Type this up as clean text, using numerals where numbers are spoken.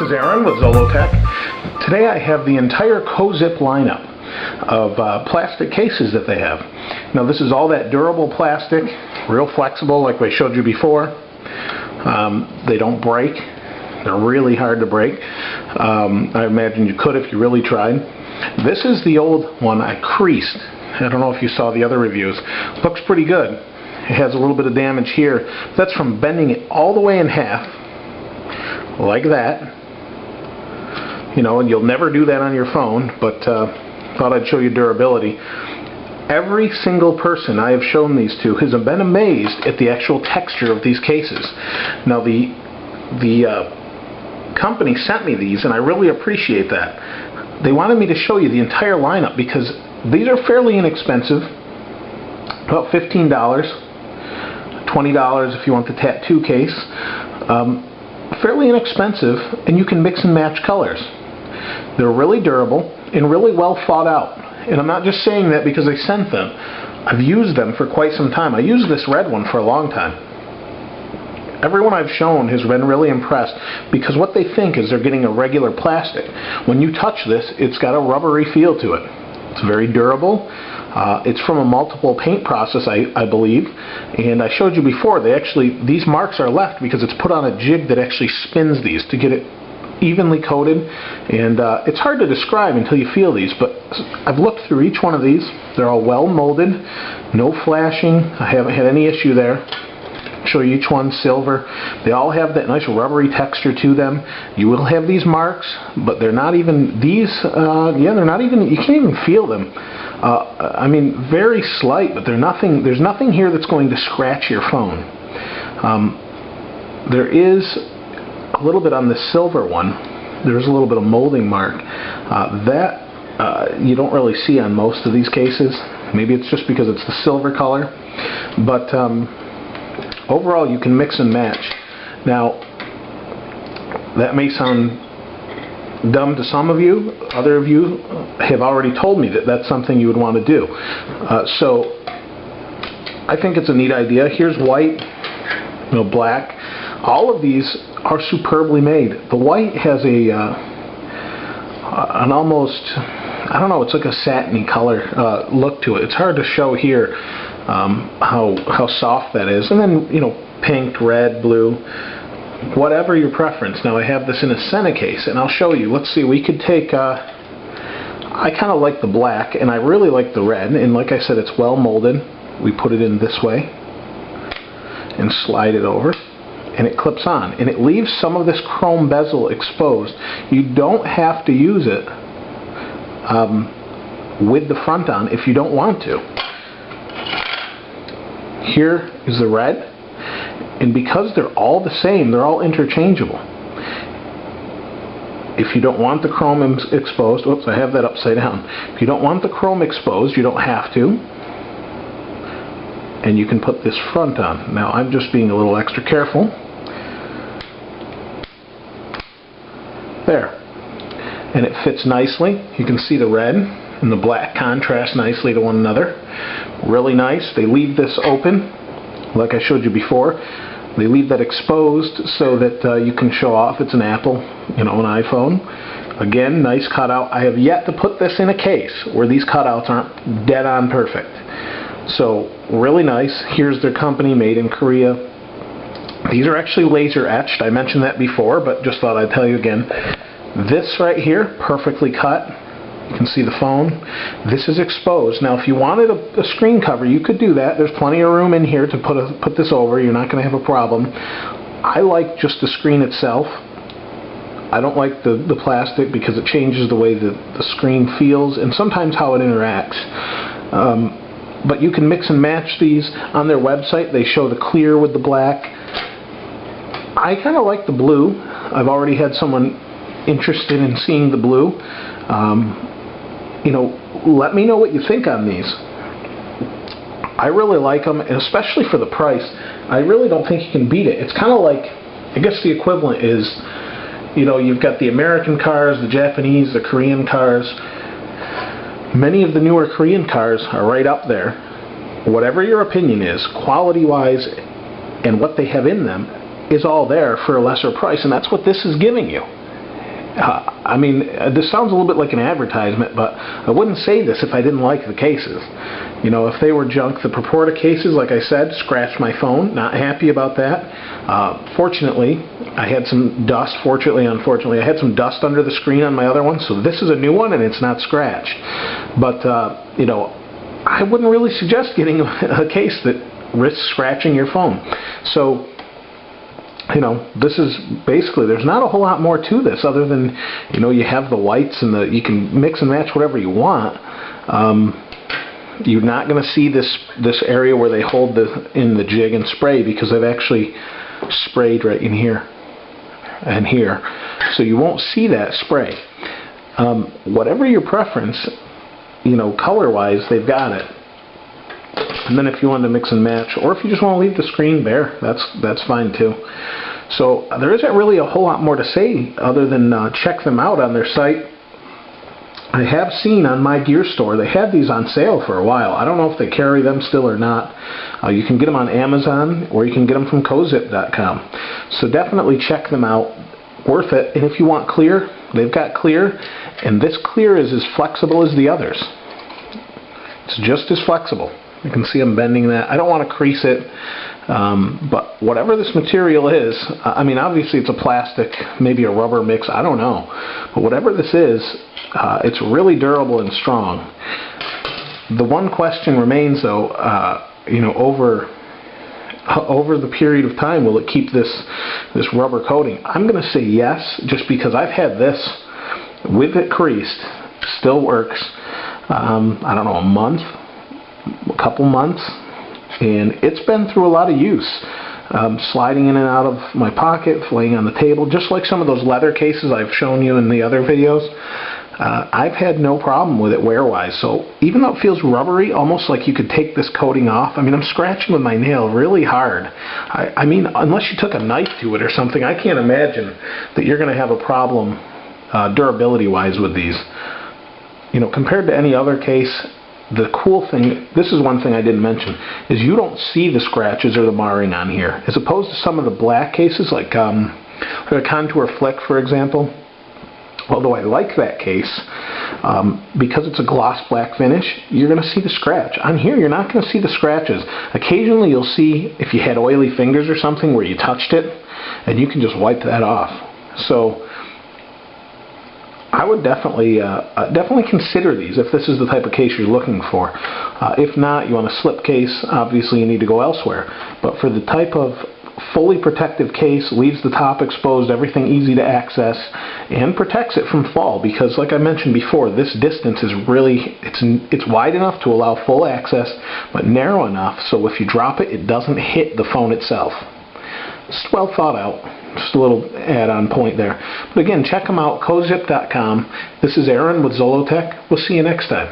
is Aaron with Zollotech. Today I have the entire CoZip lineup of plastic cases that they have. Now this is all that durable plastic, real flexible like I showed you before. They don't break. They're really hard to break. I imagine you could if you really tried. This is the old one I creased. I don't know if you saw the other reviews. Looks pretty good. It has a little bit of damage here. That's from bending it all the way in half, like that. You know, and you'll never do that on your phone, but thought I'd show you durability. Every single person I have shown these to has been amazed at the actual texture of these cases. Now the company sent me these, and I really appreciate that. They wanted me to show you the entire lineup because these are fairly inexpensive, about $15, $20 if you want the tattoo case. Fairly inexpensive, and you can mix and match colors. They're really durable and really well thought out. And I'm not just saying that because I sent them. I've used them for quite some time. I used this red one for a long time. Everyone I've shown has been really impressed because what they think is they're getting a regular plastic. When you touch this, it's got a rubbery feel to it. It's very durable. It's from a multiple paint process, I believe, and I showed you before. These marks are left because it's put on a jig that actually spins these to get it evenly coated, and it's hard to describe until you feel these. But I've looked through each one of these. They're all well molded, no flashing. I haven't had any issue there. Show you each one silver. They all have that nice rubbery texture to them. You will have these marks, but they're not even these. They're not even. You can't even feel them. I mean, very slight, but there's nothing here that's going to scratch your phone. There is a little bit on the silver one. There's a little bit of molding mark that you don't really see on most of these cases. Maybe it's just because it's the silver color, but overall you can mix and match. Now that may sound dumb to some of you. Other of you have already told me that that's something you would want to do. So I think it's a neat idea. Here's white, black. All of these are superbly made. The white has an almost, I don't know, it's like a satiny color look to it. It's hard to show here how soft that is. And then, pink, red, blue, whatever your preference. Now I have this in a Senna case, and I'll show you. Let's see, we could take, I kind of like the black, and I really like the red, and like I said, it's well molded. We put it in this way, and slide it over, and it clips on, and it leaves some of this chrome bezel exposed. You don't have to use it with the front on if you don't want to. Here is the red. And because they're all the same, they're all interchangeable. If you don't want the chrome exposed, oops, I have that upside down. If you don't want the chrome exposed, you don't have to. And you can put this front on. Now I'm just being a little extra careful. There. And it fits nicely. You can see the red and the black contrast nicely to one another. Really nice. They leave this open, like I showed you before. They leave that exposed so that you can show off it's an Apple, an iPhone. Again, nice cutout. I have yet to put this in a case where these cutouts aren't dead on perfect. So, really nice. Here's their company, made in Korea. These are actually laser etched. I mentioned that before, but just thought I'd tell you again. This right here, perfectly cut. You can see the phone. This is exposed. Now if you wanted a screen cover, you could do that. There's plenty of room in here to put this over. You're not going to have a problem. I like just the screen itself. I don't like the plastic because it changes the way the screen feels and sometimes how it interacts. But you can mix and match these. On their website they show the clear with the black. I kind of like the blue. I've already had someone interested in seeing the blue. Let me know what you think on these. I really like them, and especially for the price. I really don't think you can beat it. It's kind of like, I guess the equivalent is, you've got the American cars, the Japanese, the Korean cars. Many of the newer Korean cars are right up there. Whatever your opinion is, quality-wise, and what they have in them, is all there for a lesser price, and that's what this is giving you. I mean, this sounds a little bit like an advertisement, but I wouldn't say this if I didn't like the cases. You know, if they were junk, the Proporta cases, like I said, scratched my phone. Not happy about that. Fortunately, I had some dust. Unfortunately, I had some dust under the screen on my other one, so this is a new one and it's not scratched. But, you know, I wouldn't really suggest getting a case that risks scratching your phone. So, you know, this is basically, there's not a whole lot more to this other than, you know, you have the whites and you can mix and match whatever you want. You're not going to see this area where they hold in the jig and spray, because I've actually sprayed right in here and here, so you won't see that spray. Whatever your preference, you know, color-wise, they've got it. And then if you want to mix and match, or if you just want to leave the screen bare, that's fine too. So there isn't really a whole lot more to say other than check them out on their site. I have seen on My Gear Store, they had these on sale for a while. I don't know if they carry them still or not. You can get them on Amazon, or you can get them from Cozip.com. So definitely check them out. Worth it. And if you want clear, they've got clear, and this clear is as flexible as the others. It's just as flexible. You can see I'm bending that. I don't want to crease it, but whatever this material is, I mean, obviously it's a plastic, maybe a rubber mix, I don't know. But whatever this is, it's really durable and strong. The one question remains, though, you know, over the period of time, will it keep this rubber coating? I'm going to say yes, just because I've had this with it creased, still works. I don't know, a couple months, and it's been through a lot of use. Sliding in and out of my pocket, laying on the table, just like some of those leather cases I've shown you in the other videos. I've had no problem with it wear-wise. So even though it feels rubbery, almost like you could take this coating off. I mean, I'm scratching with my nail really hard. I mean, unless you took a knife to it or something, I can't imagine that you're going to have a problem durability-wise with these. You know, compared to any other case, the cool thing, this is one thing I didn't mention, is you don't see the scratches or the marring on here. As opposed to some of the black cases, like a Contour Flick, for example. Although I like that case, because it's a gloss black finish, you're going to see the scratch. On here, you're not going to see the scratches. Occasionally, you'll see if you had oily fingers or something where you touched it, and you can just wipe that off. So I would definitely consider these if this is the type of case you're looking for. If not, you want a slip case, obviously you need to go elsewhere. But for the type of fully protective case, leaves the top exposed, everything easy to access, and protects it from fall, because like I mentioned before, this distance is really, it's wide enough to allow full access, but narrow enough so if you drop it, it doesn't hit the phone itself. It's well thought out. Just a little add-on point there. But again, check them out, Cozip.com. This is Aaron with Zollotech. We'll see you next time.